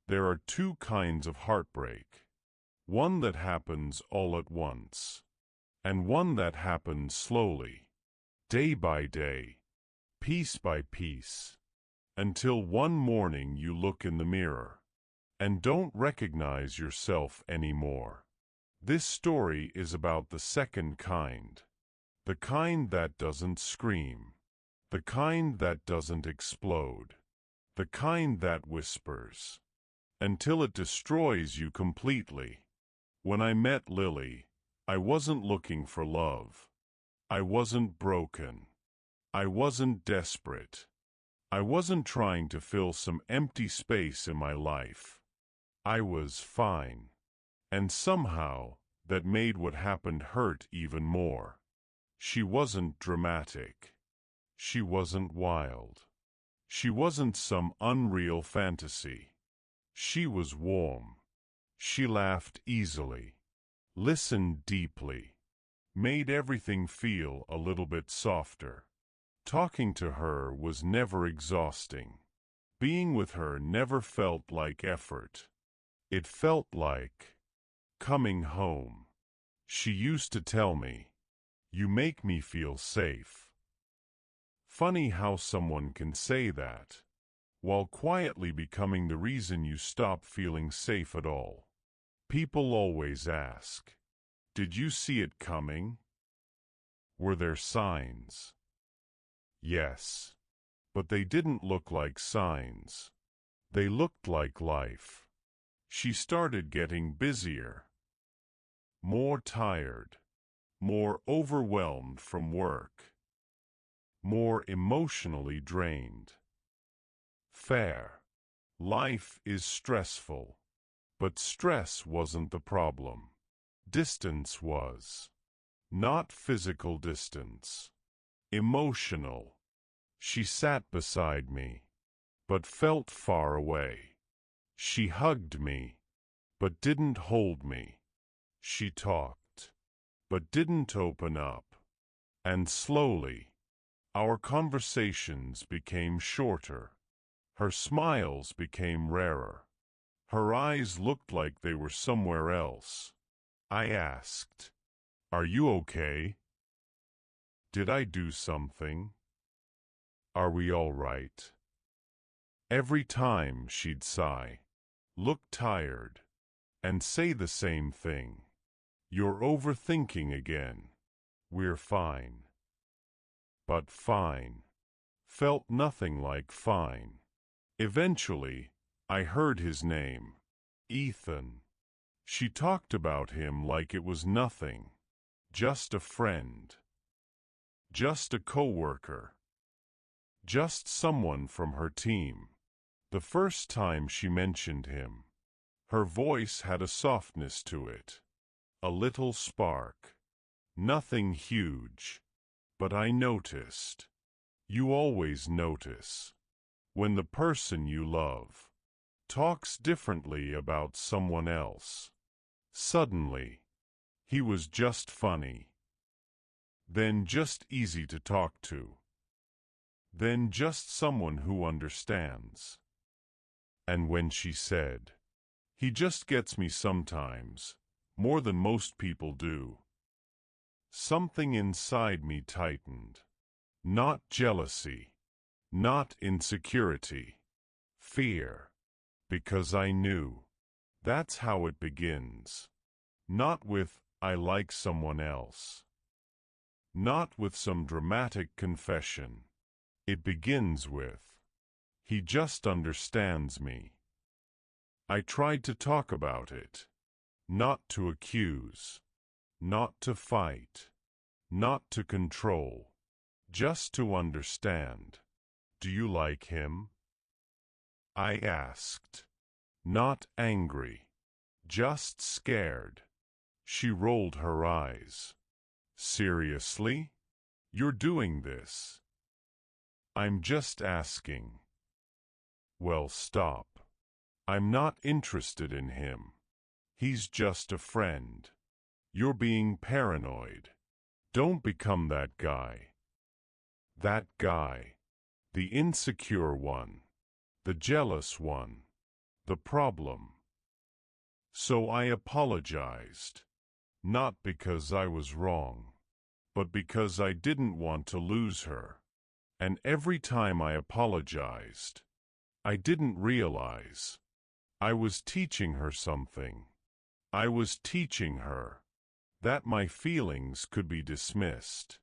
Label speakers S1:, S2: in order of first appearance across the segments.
S1: There are two kinds of heartbreak. One that happens all at once, and one that happens slowly, day by day, piece by piece, until one morning you look in the mirror and don't recognize yourself anymore. This story is about the second kind, the kind that doesn't scream, the kind that doesn't explode, the kind that whispers until it destroys you completely. When I met Lily, I wasn't looking for love. I wasn't broken. I wasn't desperate. I wasn't trying to fill some empty space in my life. I was fine. And somehow, that made what happened hurt even more. She wasn't dramatic. She wasn't wild. She wasn't some unreal fantasy. She was warm. She laughed easily, listened deeply, made everything feel a little bit softer. Talking to her was never exhausting. Being with her never felt like effort. It felt like coming home. She used to tell me, "You make me feel safe." Funny how someone can say that, while quietly becoming the reason you stop feeling safe at all. People always ask, "Did you see it coming? Were there signs?" Yes, but they didn't look like signs. They looked like life. She started getting busier, more tired, more overwhelmed from work, more emotionally drained. Fair. Life is stressful. But stress wasn't the problem. Distance was. Not physical distance. Emotional. She sat beside me, but felt far away. She hugged me, but didn't hold me. She talked, but didn't open up. And slowly, our conversations became shorter. Her smiles became rarer. Her eyes looked like they were somewhere else. I asked, "Are you okay? Did I do something? Are we all right?" Every time she'd sigh, look tired, and say the same thing. "You're overthinking again." "We're fine." But fine felt nothing like fine. Eventually, I heard his name, Ethan. She talked about him like it was nothing, just a friend, just a coworker, just someone from her team. The first time she mentioned him, her voice had a softness to it, a little spark. Nothing huge, but I noticed. You always notice when the person you love talks differently about someone else. Suddenly, he was just funny, then just easy to talk to, then just someone who understands. And when she said, "He just gets me sometimes, more than most people do," something inside me tightened. Not jealousy, not insecurity, fear. Because I knew. That's how it begins. Not with, "I like someone else." Not with some dramatic confession. It begins with, "He just understands me." I tried to talk about it. Not to accuse. Not to fight. Not to control. Just to understand. "Do you like him?" I asked. Not angry. Just scared. She rolled her eyes. "Seriously? You're doing this?" "I'm just asking." "Well, stop. I'm not interested in him. He's just a friend. You're being paranoid. Don't become that guy." That guy. The insecure one. The jealous one. the problem. So I apologized, not because I was wrong, but because I didn't want to lose her. And every time I apologized, I didn't realize I was teaching her something. I was teaching her that my feelings could be dismissed,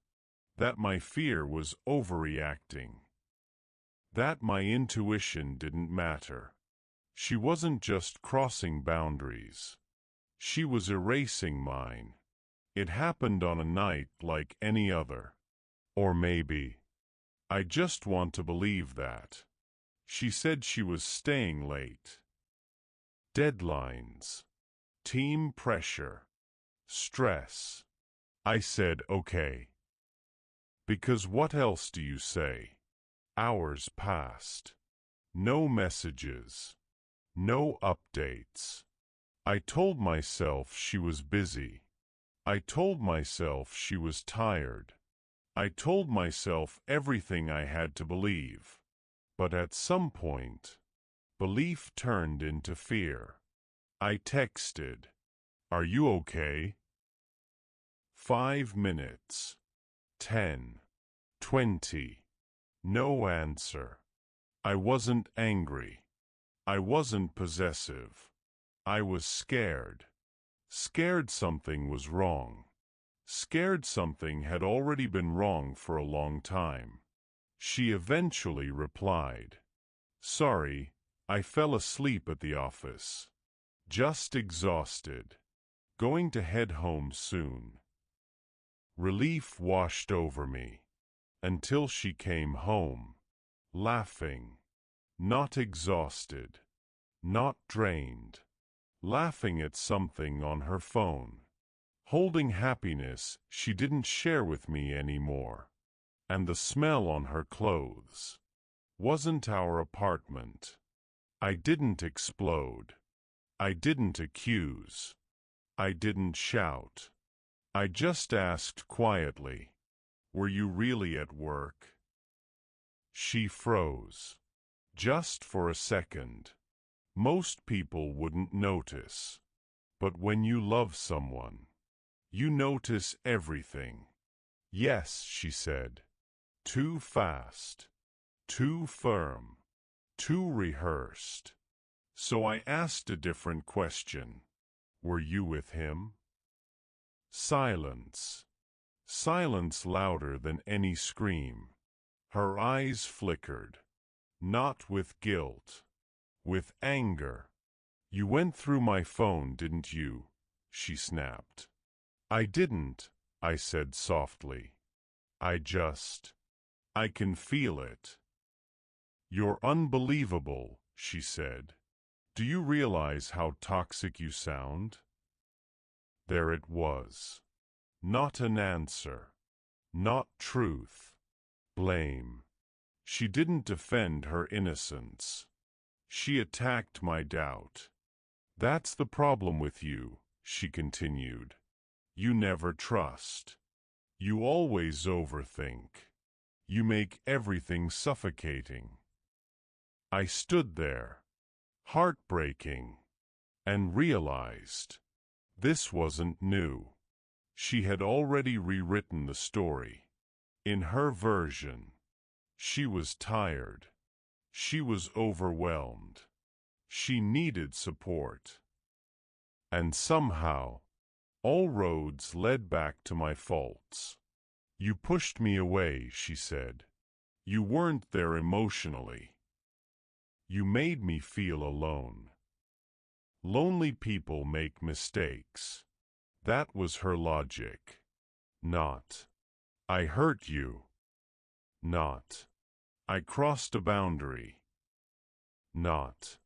S1: that my fear was overreacting, that my intuition didn't matter. She wasn't just crossing boundaries. She was erasing mine. It happened on a night like any other. Or maybe I just want to believe that. She said she was staying late. Deadlines, team pressure, stress. I said, okay. Because what else do you say? Hours passed. No messages. No updates. I told myself she was busy. I told myself she was tired. I told myself everything I had to believe. But at some point, belief turned into fear. I texted, "Are you okay?" 5 minutes. 10. 20. No answer. I wasn't angry. I wasn't possessive. I was scared. Scared something was wrong. Scared something had already been wrong for a long time. She eventually replied, "Sorry, I fell asleep at the office. Just exhausted. Going to head home soon." Relief washed over me. Until she came home, laughing. Not exhausted. Not drained. Laughing at something on her phone. Holding happiness she didn't share with me anymore. And the smell on her clothes wasn't our apartment. I didn't explode. I didn't accuse. I didn't shout. I just asked quietly, "Were you really at work?" She froze. Just for a second. Most people wouldn't notice. But when you love someone, you notice everything. "Yes," she said. Too fast. Too firm. Too rehearsed. So I asked a different question. "Were you with him?" Silence. Silence louder than any scream. Her eyes flickered. Not with guilt. With anger. "You went through my phone, didn't you?" she snapped. "I didn't," I said softly. I can feel it." "You're unbelievable," she said. "Do you realize how toxic you sound?" There it was. Not an answer. Not truth. Blame. She didn't defend her innocence. She attacked my doubt. "That's the problem with you," she continued. "You never trust. You always overthink. You make everything suffocating." I stood there, heartbreaking, and realized this wasn't new. She had already rewritten the story. In her version, she was tired. She was overwhelmed. She needed support. And somehow, all roads led back to my faults. "You pushed me away," she said. "You weren't there emotionally. You made me feel alone." Lonely people make mistakes. That was her logic. Not, "I hurt you." Not, "I crossed a boundary." Not,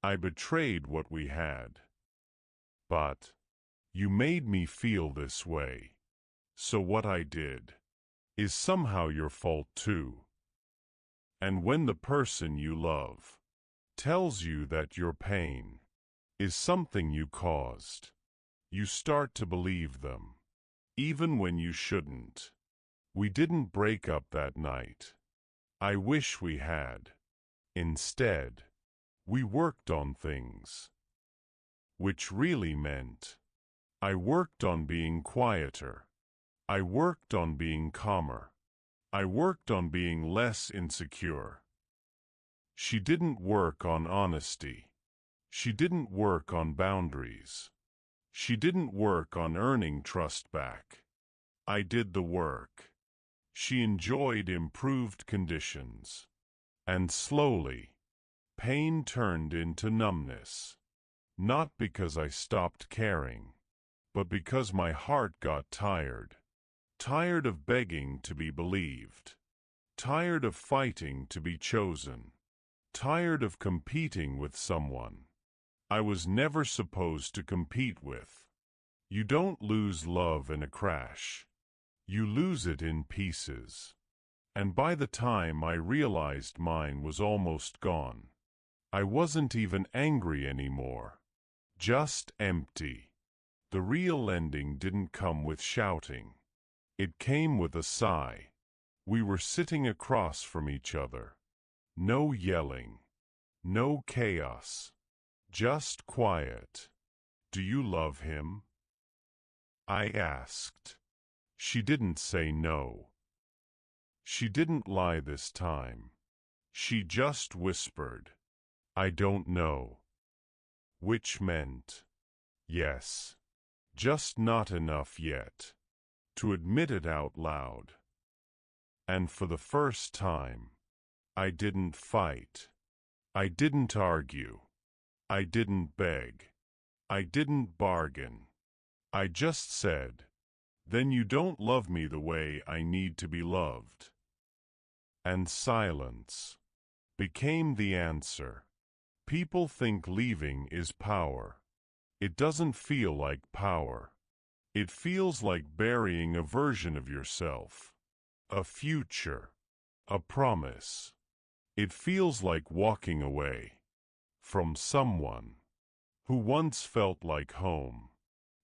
S1: "I betrayed what we had." But, "You made me feel this way. So what I did is somehow your fault too." And when the person you love tells you that your pain is something you caused, you start to believe them, even when you shouldn't. We didn't break up that night. I wish we had. Instead, We worked on things. Which really meant I worked on being quieter. I worked on being calmer. I worked on being less insecure. She didn't work on honesty. She didn't work on boundaries. She didn't work on earning trust back. I did the work. She enjoyed improved conditions. And slowly, pain turned into numbness. Not because I stopped caring, but because my heart got tired. Tired of begging to be believed. Tired of fighting to be chosen. Tired of competing with someone I was never supposed to compete with. You don't lose love in a crash. You lose it in pieces. And by the time I realized mine was almost gone, I wasn't even angry anymore. Just empty. The real ending didn't come with shouting. It came with a sigh. We were sitting across from each other. No yelling. No chaos. Just quiet. Do you love him? I asked. She didn't say no. She didn't lie this time. She just whispered, I don't know. Which meant, yes. Just not enough yet to admit it out loud. And for the first time, I didn't fight. I didn't argue. I didn't beg. I didn't bargain. I just said, then you don't love me the way I need to be loved. And silence became the answer. People think leaving is power. It doesn't feel like power. It feels like burying a version of yourself, a future, a promise. It feels like walking away from someone who once felt like home.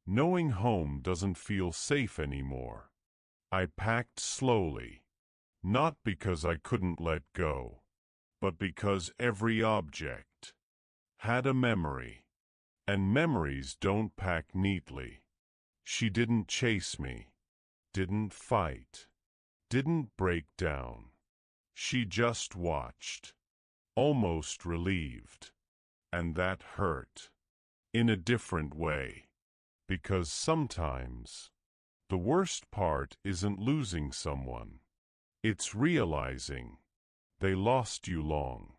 S1: Knowing home doesn't feel safe anymore. I packed slowly, not because I couldn't let go, but because every object had a memory, and memories don't pack neatly. She didn't chase me, didn't fight, didn't break down. She just watched, almost relieved, and that hurt, in a different way. Because sometimes, the worst part isn't losing someone. It's realizing they lost you long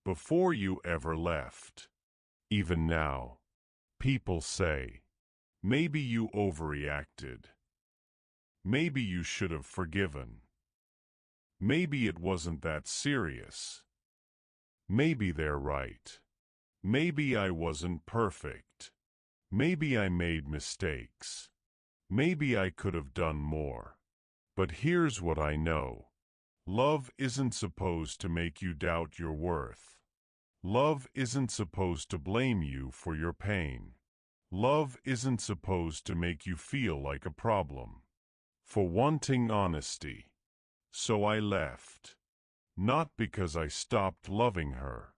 S1: before you ever left. Even now, people say, maybe you overreacted. Maybe you should have forgiven. Maybe it wasn't that serious. Maybe they're right. Maybe I wasn't perfect. Maybe I made mistakes. Maybe I could have done more. But here's what I know. Love isn't supposed to make you doubt your worth. Love isn't supposed to blame you for your pain. Love isn't supposed to make you feel like a problem for wanting honesty. So I left. Not because I stopped loving her,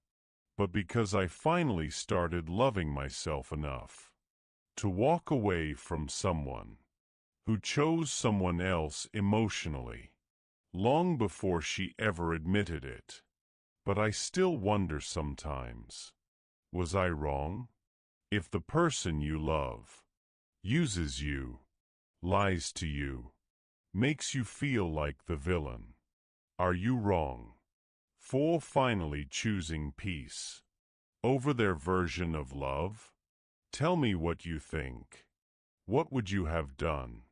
S1: but because I finally started loving myself enough to walk away from someone who chose someone else emotionally, long before she ever admitted it. But I still wonder sometimes, was I wrong? If the person you love uses you, lies to you, makes you feel like the villain, are you wrong for finally choosing peace over their version of love? Tell me what you think. What would you have done?